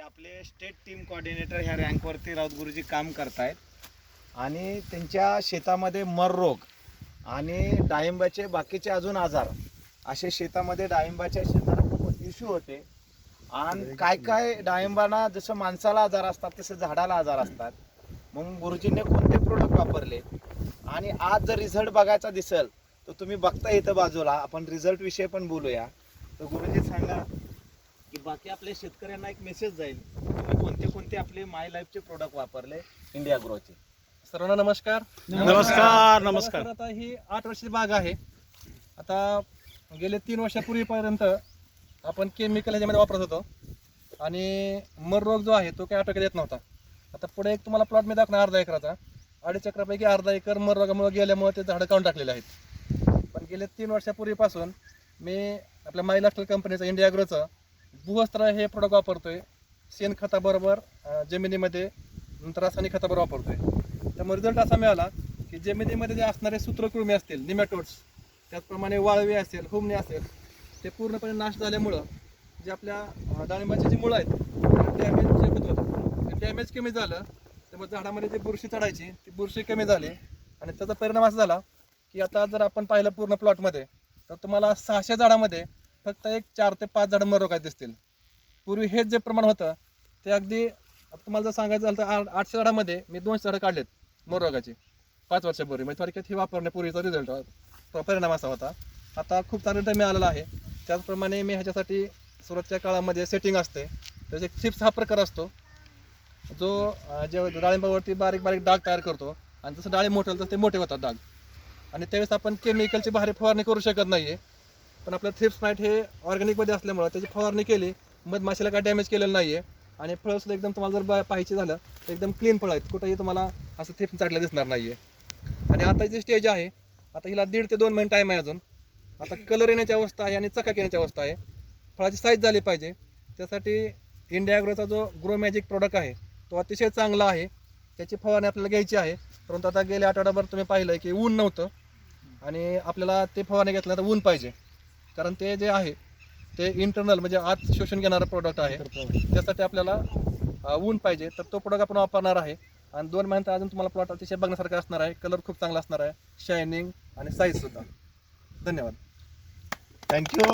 आपले state team coordinator ह्या रँकवरती राऊत गुरुजी काम करतायत आणि त्यांच्या शेतामध्ये मर रोग आणि डाळिंबाचे बाकीचे अजून आजार असे शेतामध्ये डाळिंबाच्या शेताला खूप इश्यू होते. आणि काय काय डाळिंबांना जसं माणसाला आजार असतात तसं झाडाला आजार असतात. मग गुरुजींनी कोणते प्रोडक्ट वापरले आणि आज जर रिझल्ट बघायचा दिसेल तर तुम्ही बघता इथं बाजूला आपण रिझल्ट विषयी पण बोलूया. तर गुरुजी सांगा की बाकी आपल्या शेतकऱ्यांना एक मेसेज जाईल, तुम्ही कोणते कोणते आपले माय लाईफचे प्रोडक्ट वापरले इंडिया ग्रोचे. सर्वांना नमस्कार. नमस्कार. आता ही 8 वर्षाची बाग आहे. आता गेले 3 वर्षापूर्वीपर्यंत आपण केमिकल ह्याच्यामध्ये वापरत होतो आणि मर रोग जो आहे तो काही आटोक्यात येत नव्हता. आता पुढे एक तुम्हाला प्लॉट मी दाखवणार अर्धा एकराचा. 2.5 एकरापैकी अर्धा एकर मर रोगामुळे गेल्यामुळे ते झाडं काढून टाकलेले आहेत. पण गेले 3 वर्षापूर्वीपासून मी आपल्या माय लाईफस्टाईल कंपनीचं इंडिया ग्रोचं भूवस्त्र हे प्रोडक्ट वापरतोय. शेणखताबरोबर जमिनीमध्ये नंतर रासायनिक खताबरोबर वापरतोय. त्यामुळे रिझल्ट असा मिळाला की जमिनीमध्ये जे असणारे सूत्रकृमी असतील, निमॅटोड्स, त्याचप्रमाणे वाळवी असेल, हुमणी असेल, ते पूर्णपणे नाश झाल्यामुळं जे आपल्या डाळिंबाची जी मुळं आहेत डॅमेज जे होत होतं ते डॅमेज कमी झालं. त्यामुळे झाडामध्ये जी बुरशी चढायची ती बुरशी कमी झाली आणि त्याचा परिणाम असा झाला की आता जर आपण पाहिलं पूर्ण प्लॉटमध्ये तर तुम्हाला 600 झाडामध्ये फक्त एक 4 ते 5 झाडं मर रोगात दिसतील. पूर्वी हेच जे प्रमाण होतं ते अगदी तुम्हाला जर सांगायचं झालं तर 800 झाडामध्ये मी 200 झाडं काढलेत मर रोगाची 5 वर्षापूर्वी. म्हणजे थोडक्यात ही वापरण्यापूर्वीचा रिझल्ट परिणाम असा होता. आता खूप चांगला रिझल्ट मिळालेला आहे. त्याचप्रमाणे मी ह्याच्यासाठी सुरुवातीच्या काळामध्ये सेटिंग असते, त्याचे चिप्स हा प्रकार असतो जो जे डाळिंबावरती बारीक बारीक डाग तयार करतो आणि जसं डाळिंब मोठं तर ते मोठे होतात डाग. आणि त्यावेळेस आपण केमिकलची बाहेर फवारणी करू शकत नाही आहे. पण आपलं थ्रिप्स नाईट हे ऑर्गॅनिकमध्ये असल्यामुळं त्याची फवारणी केली, मधमाशीला काय डॅमेज केलेलं नाही आहे आणि फळंसुद्धा एकदम तुम्हाला जर पाहायचे झालं तर एकदम क्लीन फळं आहेत. कुठंही तुम्हाला असं थ्रिप्स चाटलं दिसणार नाही आहे. आणि आता जी स्टेज आहे, आता हिला 1.5 ते 2 महिने टाईम आहे अजून. आता कलर येण्याची अवस्था आहे आणि चकाक येण्याची अवस्था आहे. फळाची साईज झाली पाहिजे. त्यासाठी इंडिया ॲग्रोचा जो ग्रो मॅजिक प्रोडक्ट आहे तो अतिशय चांगला आहे. त्याची फवारणी आपल्याला घ्यायची आहे. परंतु आता गेल्या आठवड्याभर तुम्ही पाहिलं की ऊन नव्हतं आणि आपल्याला ते फवारणी घेतल्यानंतर ऊन पाहिजे. कारण ते जे आहे ते इंटरनल म्हणजे आत शोषून घेणारं प्रोडक्ट आहे. त्यासाठी आपल्याला ऊन पाहिजे. तर तो प्रोडक्ट आपण वापरणार आहे आणि 2 महिन्यात अजून तुम्हाला प्लॉट अतिशय बघण्यासारखा असणार आहे. कलर खूप चांगला असणार आहे, शायनिंग आणि साईजसुद्धा. धन्यवाद. थँक्यू.